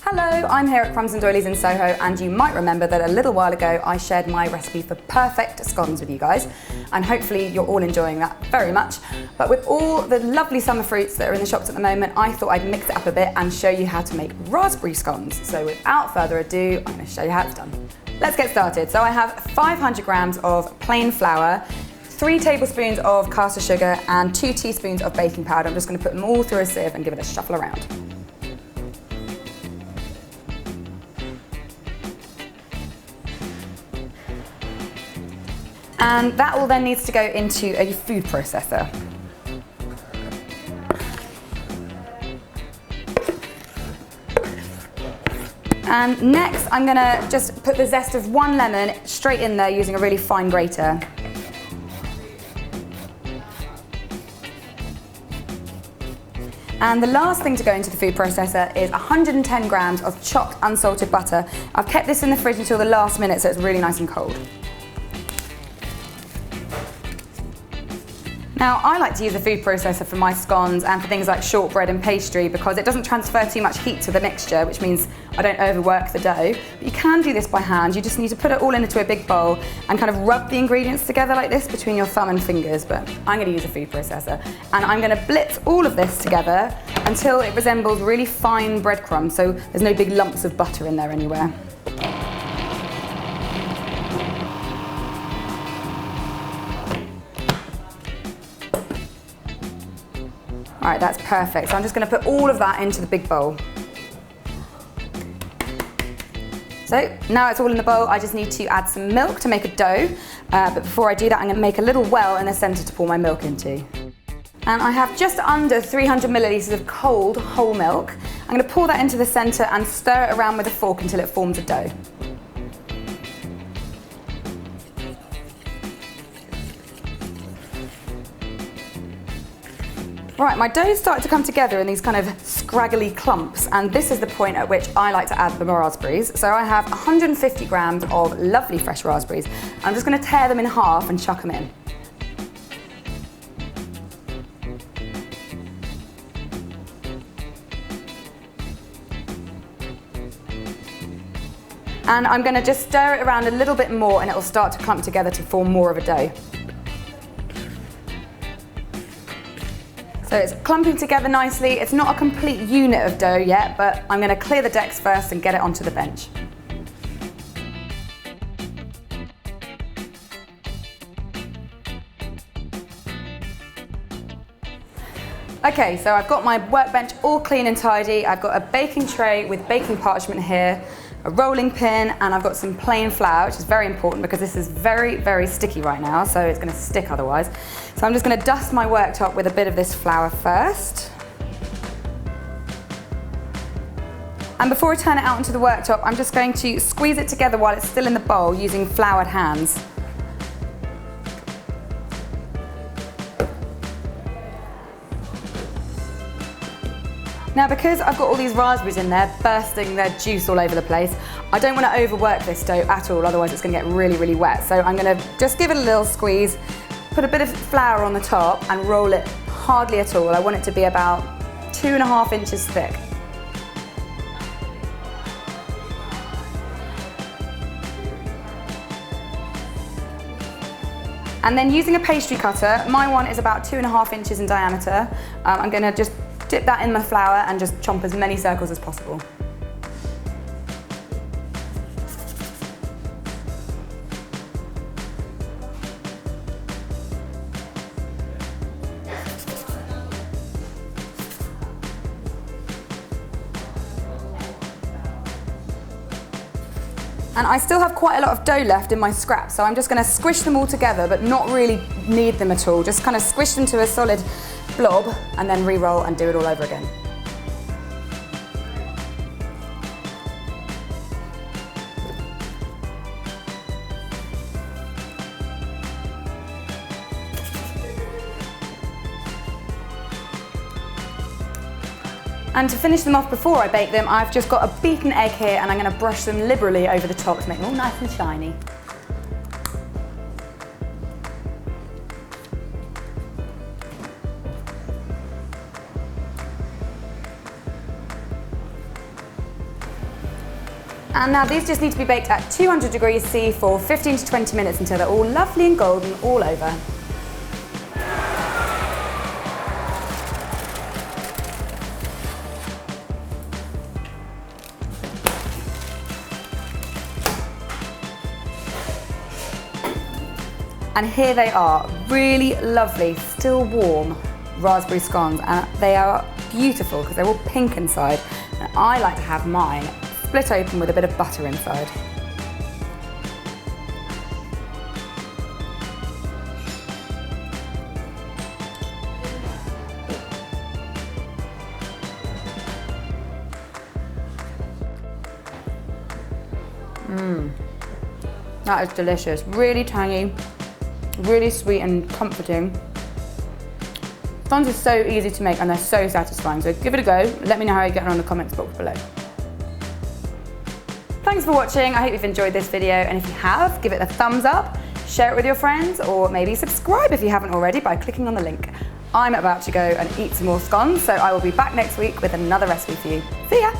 Hello, I'm here at Crumbs Doilies in Soho, and you might remember that a little while ago I shared my recipe for perfect scones with you guys, and hopefully you're all enjoying that very much. But with all the lovely summer fruits that are in the shops at the moment, I thought I'd mix it up a bit and show you how to make raspberry scones. So without further ado, I'm going to show you how it's done. Let's get started. So I have 500 grams of plain flour, 3 tablespoons of caster sugar and 2 teaspoons of baking powder. I'm just going to put them all through a sieve and give it a shuffle around. And that all then needs to go into a food processor. And next I'm going to just put the zest of 1 lemon straight in there using a really fine grater. And the last thing to go into the food processor is 110 grams of chopped unsalted butter. I've kept this in the fridge until the last minute so it's really nice and cold. Now, I like to use a food processor for my scones and for things like shortbread and pastry because it doesn't transfer too much heat to the mixture, which means I don't overwork the dough. But you can do this by hand. You just need to put it all into a big bowl and kind of rub the ingredients together like this between your thumb and fingers, but I'm going to use a food processor. And I'm going to blitz all of this together until it resembles really fine breadcrumbs, so there's no big lumps of butter in there anywhere. Alright, that's perfect. So I'm just going to put all of that into the big bowl. So now it's all in the bowl, I just need to add some milk to make a dough. But before I do that, I'm going to make a little well in the centre to pour my milk into. And I have just under 300 millilitres of cold whole milk. I'm going to pour that into the centre and stir it around with a fork until it forms a dough. Right, my dough's started to come together in these kind of scraggly clumps, and this is the point at which I like to add the raspberries. So I have 150 grams of lovely fresh raspberries. I'm just going to tear them in half and chuck them in. And I'm going to just stir it around a little bit more and it will start to clump together to form more of a dough. So it's clumping together nicely. It's not a complete unit of dough yet, but I'm going to clear the decks first and get it onto the bench. Okay, so I've got my workbench all clean and tidy. I've got a baking tray with baking parchment here, a rolling pin, and I've got some plain flour, which is very important because this is very, very sticky right now, so it's going to stick otherwise. So I'm just going to dust my worktop with a bit of this flour first. And before I turn it out onto the worktop, I'm just going to squeeze it together while it's still in the bowl using floured hands. Now, because I've got all these raspberries in there, bursting their juice all over the place, I don't want to overwork this dough at all, otherwise it's going to get really, really wet. So I'm going to just give it a little squeeze, put a bit of flour on the top and roll it hardly at all. I want it to be about 2.5 inches thick. And then using a pastry cutter, my one is about 2.5 inches in diameter. I'm going to just dip that in my flour and just chomp as many circles as possible. And I still have quite a lot of dough left in my scraps, so I'm just going to squish them all together, but not really knead them at all. Just kind of squish them to a solid blob and then re-roll and do it all over again. And to finish them off before I bake them, I've just got a beaten egg here and I'm going to brush them liberally over the top to make them all nice and shiny. And now these just need to be baked at 200 degrees C for 15 to 20 minutes until they're all lovely and golden all over. And here they are, really lovely, still warm raspberry scones, and they are beautiful because they're all pink inside. And I like to have mine split open with a bit of butter inside. That is delicious, really tangy, really sweet and comforting. Scones are so easy to make and they're so satisfying, so give it a go. Let me know how you're getting on in the comments box below. Thanks for watching, I hope you've enjoyed this video, and if you have, give it a thumbs up, share it with your friends, or maybe subscribe if you haven't already by clicking on the link. I'm about to go and eat some more scones, so I will be back next week with another recipe for you. See ya!